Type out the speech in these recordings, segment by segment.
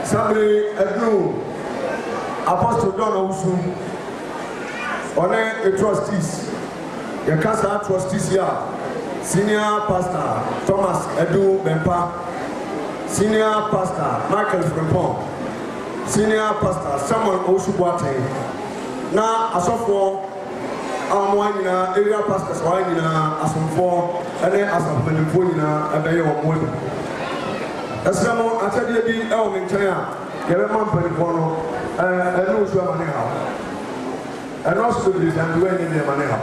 Somebody Apostle John Owusu on the trustees. The Casa trustees here. Senior Pastor Thomas Edu Bempa, Senior Pastor Michael Frimpong, Senior Pastor Samuel Osubuate. Now, as of for area pastors, as of for and then as of Melipona, and they are more. As someone I said, you be in China, you have a man for the corner, and no sure money how. And also, this and when in the money how.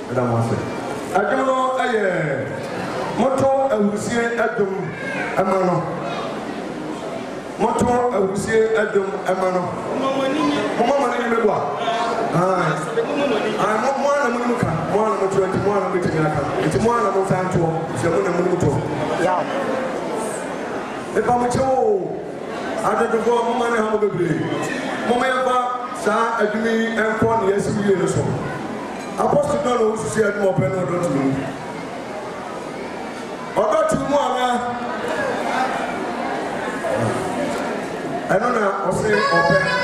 And I must say, I don't know. Moto awusie adum amano moto awusie adum amano mama mani mebwa mo ana mo ka mo ana mo 20 mo ana mo tinyaka enti mo ana mo santo se mo na mo to ya e ba mo chewo adodo mo mane ha mo bebre mo me ba sa adumi enko ne yesiwie no so apostle no no ususie adum open no do to me Oba tu mu ana Anona ose ope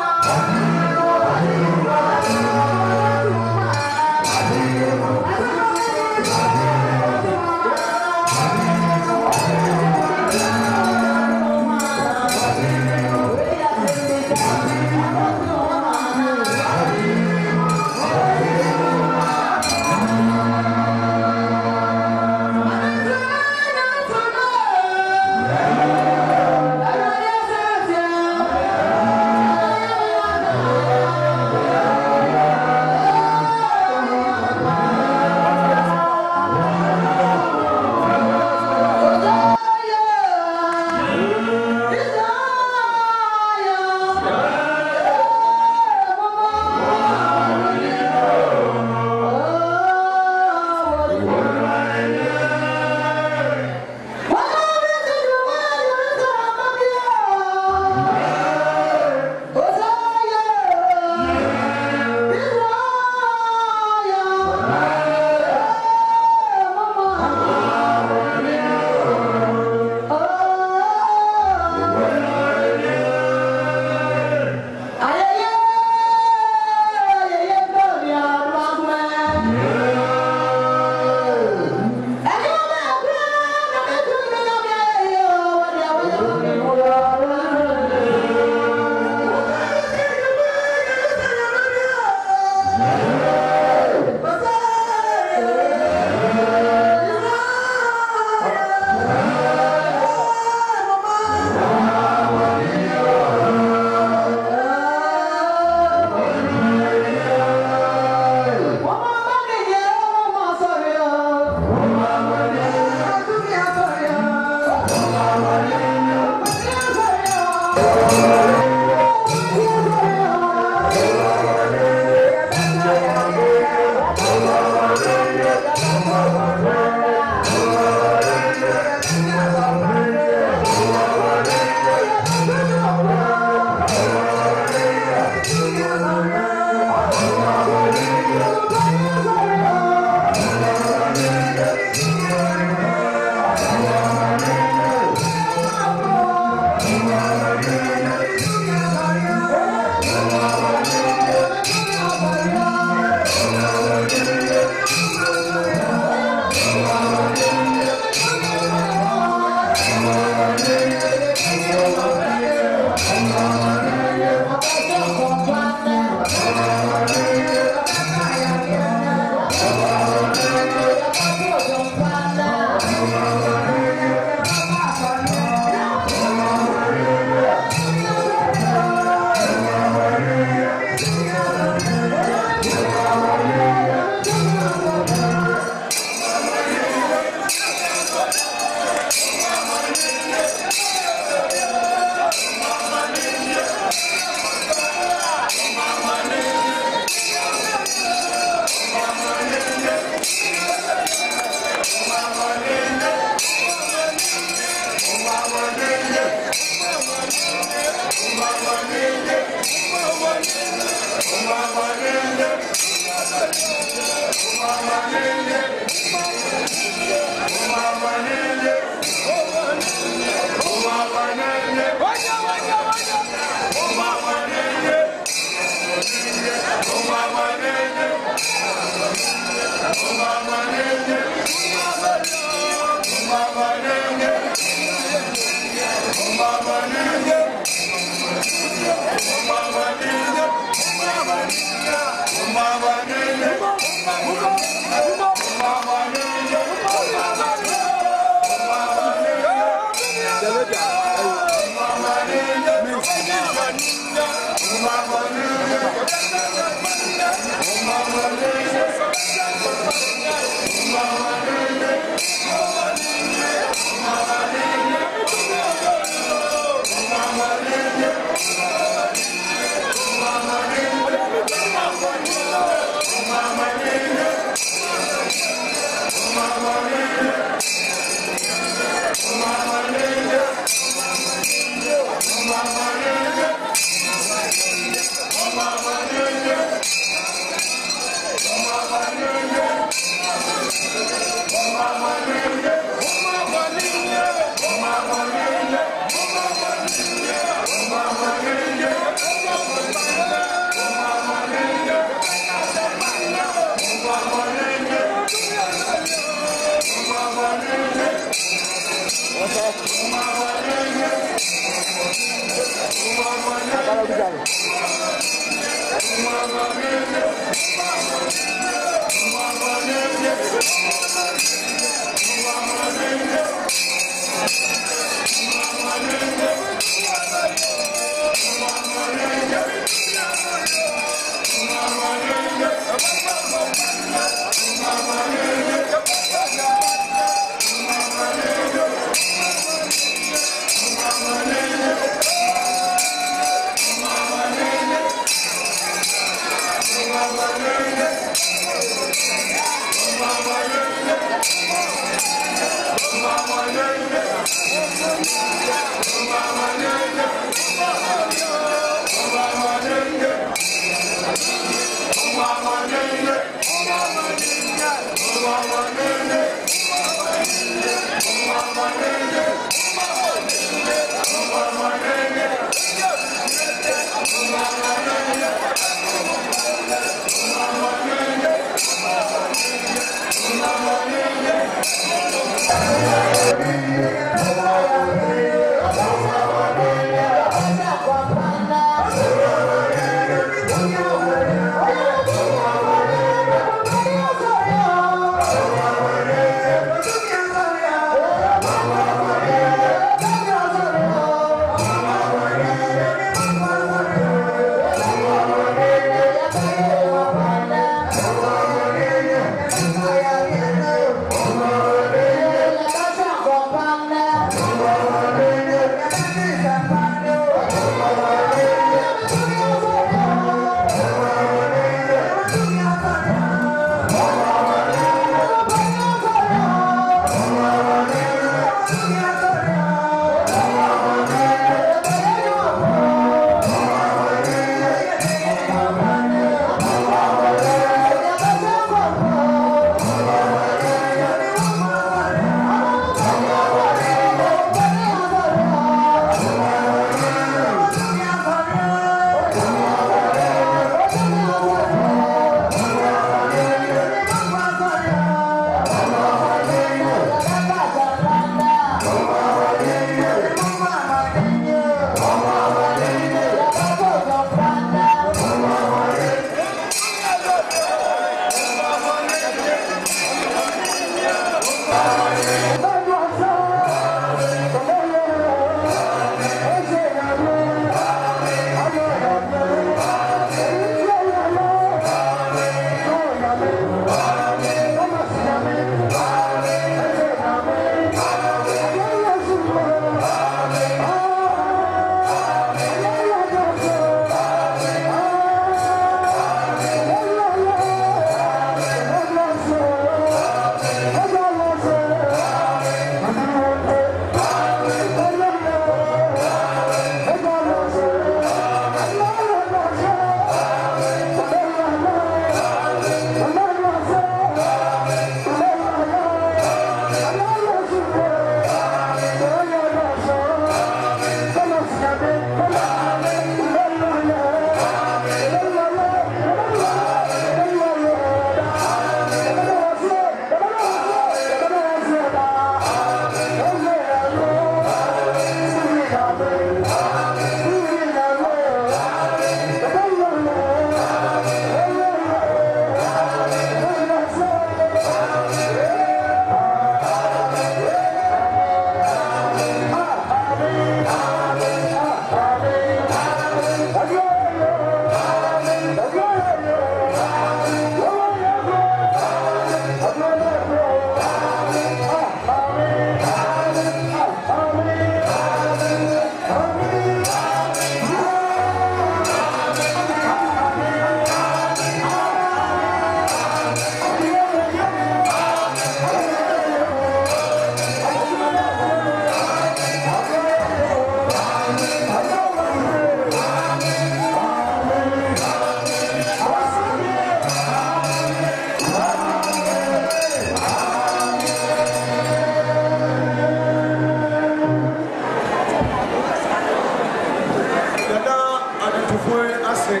adwotufo ase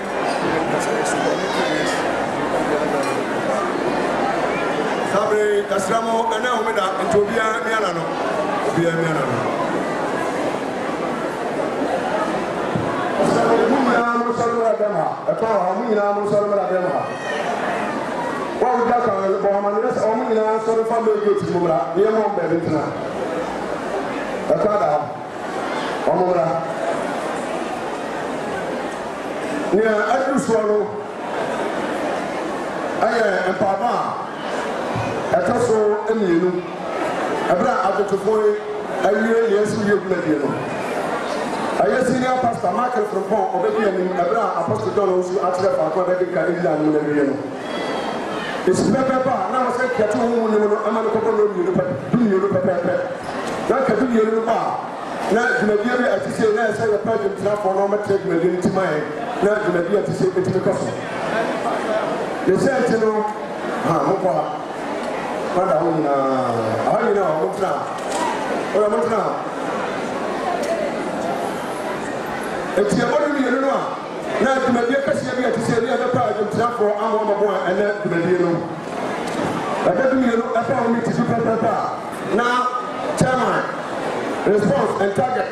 sabre kasramo ana homeda ntobia miana no obia miana no sabre mumina mo salura dema etawa mumina mo salura dema wa uja ka bo amane se mumina so fa lo gate mumra ye mo be bitina etada omumra ni adu suoro aye empaba etaso emienu abra adotofo awie yesu yegulade no aye senior pastor Michael from Pont obebi ani abra apostle John osu atref akwa be ka ila no na wie no esi pepe na mo se keto hu ni no amane ko no mi no pepe du no pepe na ka du no ba na dwumadie bi atise na ese ye page trafo no ma trade dwumadie ntimai na dwumadie atise etime kaso le sente no ha mo kwa Manda huna ahani na mutra ola mutra eti ebodu ni no na dwumadie kase bi atise bi aba page trafo amo mabo ene dwumadie no adabi ni no afa o mi ti super papa na chairman response and target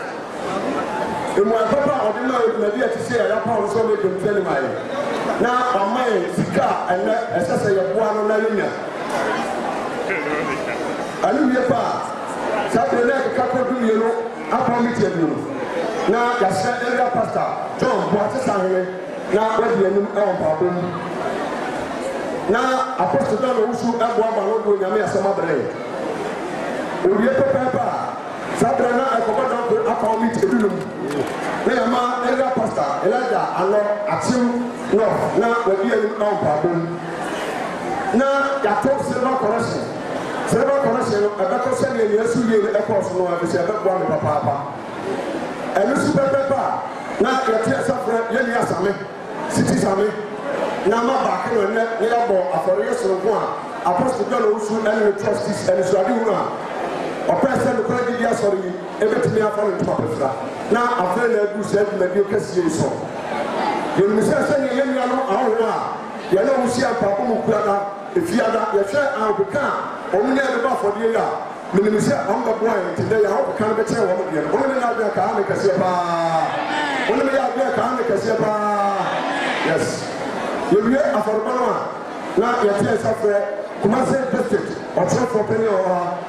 emu papa odina dwumadie atise ya pa o so me dwumadie mai na amai sika ene esese ye boa no na yenya Alu yepa sabe na ka ko du yelo apa mi tie du na ya se area pastor John Boate Sanwe na wadi anim e on papa mu na apostle John Owusu abo aba no do nyame asema bre owie pepepa sabe na akobodo ko apa mi tie du na ya ma area pastor Elijah alo atim no na wadi anim e on papa mu na ya to silver correction Seba connection abako sene yesu ye e course no abese abako am papa enu su pepepa na yati asafra ye ni asame city same na ma ba ke no ne ya bo afore yesu ko a apostle John Owusu and trustees and so adi una o person ko di dia sorry e betimi afore to papa na afre na du se na bi o kase so ye ni se se ye ni ano ahwa ye na wusi apa ko mu kura na efiada ye hwe anbeka omunya de ba fodie ya minimisa amba boy tinde ya ho kan be che wo mo die omunya na be ka ame kase ba omunya ya be ka ame kase ba yes ye wie aforbanwa na ye tie safre kuma se district o trafo peni o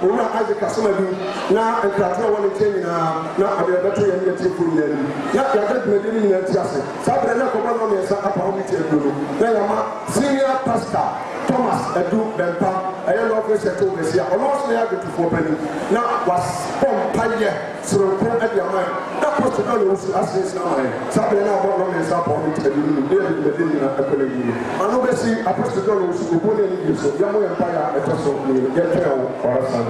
owura azika somadu na enkratra woni teni na ade beto ye ne tie furu ye ya ya get me ni na tie ase sabre na ko ba no me sa apa o mi tie duro na ya ma senior pastor Thomas Edu Bempa aye no office to Mesia almost na get to peni na was pompaye soro ko ade amai na post na lo su asese na mai sabre na bo no me sa po mi tie duro de ni na akole ni anu be si apostle no su ko ni so ya mo empire etoso ni get tell or son.